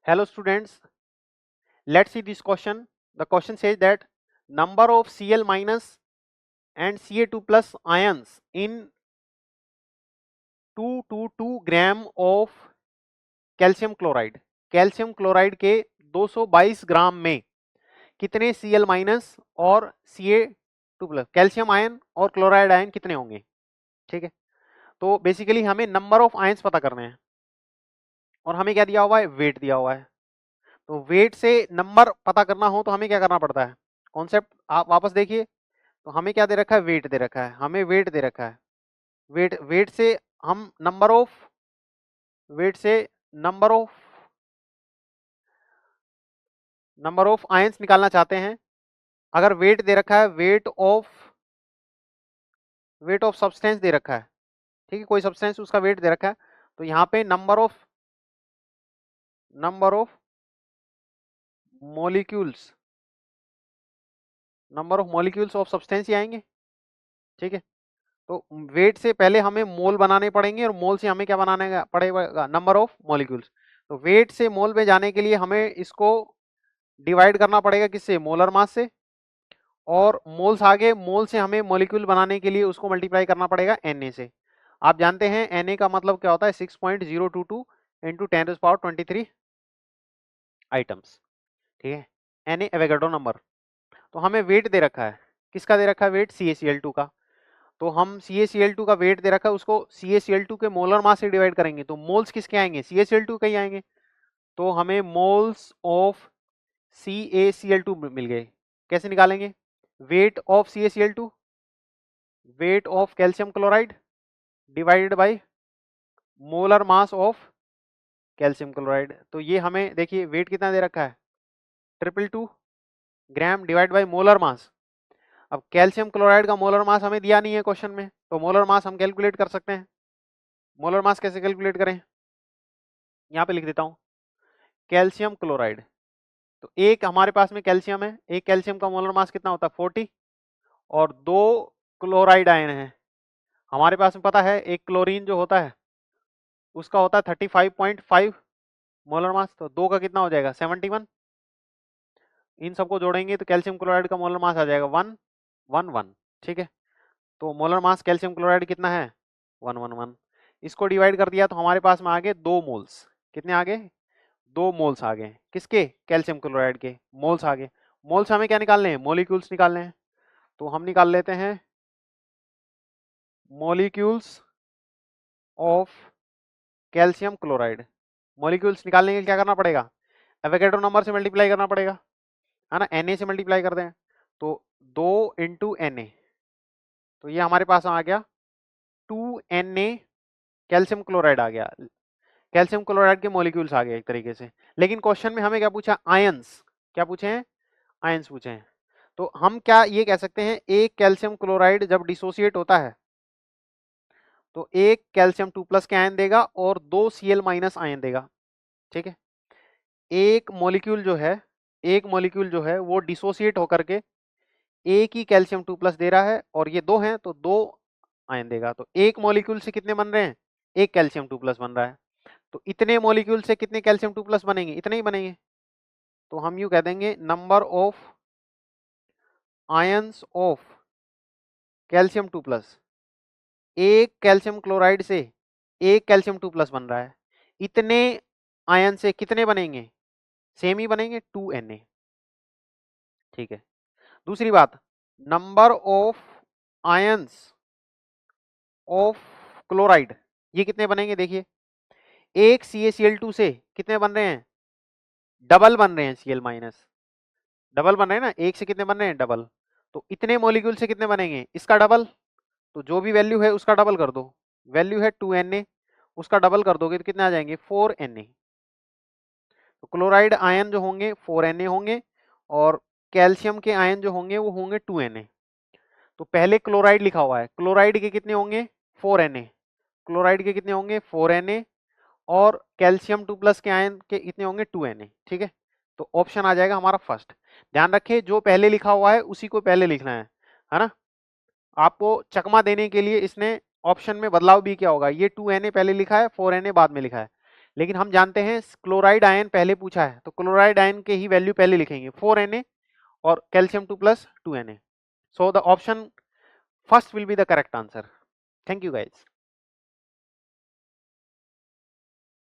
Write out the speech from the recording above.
Hello students, let's see this question. The question says that number of Cl minus and Ca2 plus ions in 222 gram of calcium chloride. Calcium chloride के 222 ग्राम में कितने Cl minus और Ca2 plus calcium ion और chloride ion कितने होंगे। ठीक है, तो बेसिकली हमें नंबर ऑफ आयंस पता करने हैं और हमें क्या दिया हुआ है, वेट दिया हुआ है। तो वेट से नंबर पता करना हो तो हमें क्या करना पड़ता है, कॉन्सेप्ट आप वापस देखिए। तो हमें क्या दे रखा है, वेट दे रखा है, हमें वेट दे रखा है। वेट से हम नंबर ऑफ आयंस निकालना चाहते हैं। अगर वेट दे रखा है, वेट ऑफ सब्सटेंस दे रखा है, ठीक है, कोई सब्सटेंस उसका वेट दे रखा है, तो यहाँ पे number of molecules of substance ही आएंगे। ठीक है, तो वेट से पहले हमें मोल बनाने पड़ेंगे और मोल से हमें क्या बनाने पड़ेगा, नंबर ऑफ मॉलिक्यूल्स। तो वेट से मोल में जाने के लिए हमें इसको डिवाइड करना पड़ेगा किससे, मोलर मास से, और मोल्स आगे, मोल से हमें मॉलिक्यूल बनाने के लिए उसको मल्टीप्लाई करना पड़ेगा Na से। आप जानते हैं Na का मतलब क्या होता है, 6.022 इंटू 10⁻23 आइटम्स। ठीक है, Na एवोगाड्रो नंबर। तो हमें वेट दे रखा है, किसका दे रखा है वेट, CaCl2 का। तो हम CaCl2 का वेट दे रखा है, उसको CaCl2 के मोलर मास से डिवाइड करेंगे तो मोल्स किसके आएंगे, CaCl2 के ही आएंगे। तो हमें मोल्स ऑफ CaCl2 मिल गए। कैसे निकालेंगे, weight of CaCl2, weight of calcium chloride divided by molar mass of calcium chloride. तो ये हमें देखिए वेट कितना दे रखा है, 222 gram divide by molar mass. अब कैल्शियम क्लोराइड का मोलर मास हमें दिया नहीं है क्वेश्चन में, तो मोलर मास हम कैलकुलेट कर सकते हैं। मोलर मास कैसे कैलकुलेट करें, यहाँ पे लिख देता हूँ, कैल्शियम क्लोराइड। तो एक हमारे पास में कैल्शियम है, एक कैल्शियम का मोलर मास कितना होता है 40, और दो क्लोराइड आयन है हमारे पास में पता है, एक क्लोरीन जो होता है उसका होता है 35.5 मोलर मास, तो दो का कितना हो जाएगा 71। इन सबको जोड़ेंगे तो कैल्शियम क्लोराइड का मोलर मास आ जाएगा 111। ठीक है, तो मोलर मास कैल्शियम क्लोराइड कितना है 111। इसको डिवाइड कर दिया तो हमारे पास में आ गए 2 मोल्स। कितने आ गए, 2 मोल्स आ गए, किसके, कैल्शियम क्लोराइड के। मोल्स आ गए, मोल्स हमें क्या निकालने हैं, मॉलिक्यूल्स निकालने हैं। तो हम निकाल लेते हैं molecules of calcium chloride. Molecules निकालने के लिए क्या करना पड़ेगा, एवोगाड्रो नंबर से मल्टीप्लाई करना पड़ेगा, है ना, Na से मल्टीप्लाई कर दें तो 2 इंटू Na, तो ये हमारे पास आ गया 2Na कैल्शियम क्लोराइड आ गया। कैल्शियम क्लोराइड के मॉलिक्यूल्स आ गए एक तरीके से। लेकिन क्वेश्चन में हमें क्या पूछा, आयंस, क्या पूछे हैं, आयंस पूछे हैं। तो हम क्या ये कह सकते हैं, एक कैल्शियम क्लोराइड जब डिसोसिएट होता है तो एक कैल्शियम 2 प्लस के आयन देगा और 2 Cl माइनस आयन देगा। ठीक है, एक मॉलिक्यूल जो है वो डिसोसिएट होकर के एक ही कैल्शियम 2 प्लस दे रहा है, और ये दो हैं तो 2 आयन देगा। तो एक मॉलिक्यूल से कितने बन रहे हैं, एक कैल्शियम 2 प्लस बन रहा है। तो इतने मॉलिक्यूल से कितने कैल्शियम 2 प्लस बनेंगे, इतने ही बनेंगे। तो हम यूं कह देंगे number of ions of calcium 2 plus, एक कैल्शियम क्लोराइड से एक कैल्शियम 2 प्लस बन रहा है, इतने आयन से कितने बनेंगे, सेम ही बनेंगे 2Na। ठीक है, दूसरी बात, number of ions of chloride, ये कितने बनेंगे, देखिए एक CaCl2 से कितने बन रहे हैं, डबल बन रहे हैं, Cl माइनस डबल बन रहे हैं ना, एक से कितने बन रहे हैं, डबल। तो इतने मॉलिक्यूल से कितने बनेंगे, इसका डबल। तो जो भी वैल्यू है उसका डबल कर दो, वैल्यू है 2Na, उसका डबल कर दोगे तो कितने आ जाएंगे 4Na। तो क्लोराइड आयन जो होंगे 4Na होंगे, और कैल्शियम के आयन जो होंगे वो होंगे 2Na। तो पहले क्लोराइड लिखा हुआ है, क्लोराइड के कितने होंगे 4Na, क्लोराइड के कितने होंगे 4Na, और कैल्शियम 2 प्लस के आयन के कितने होंगे 2Na। ठीक है, तो ऑप्शन आ जाएगा हमारा फर्स्ट। ध्यान रखिए जो पहले लिखा हुआ है उसी को पहले लिखना है ना। आपको चकमा देने के लिए इसने ऑप्शन में बदलाव भी किया होगा, ये 2Na पहले लिखा है, 4Na बाद में लिखा है। लेकिन हम जानते हैं क्लोराइड आयन पहले पूछा है, तो क्लोराइड आयन के ही वैल्यू पहले लिखेंगे 4Na और calcium 2 + 2Na. So the option first will be the correct answer. Thank you guys.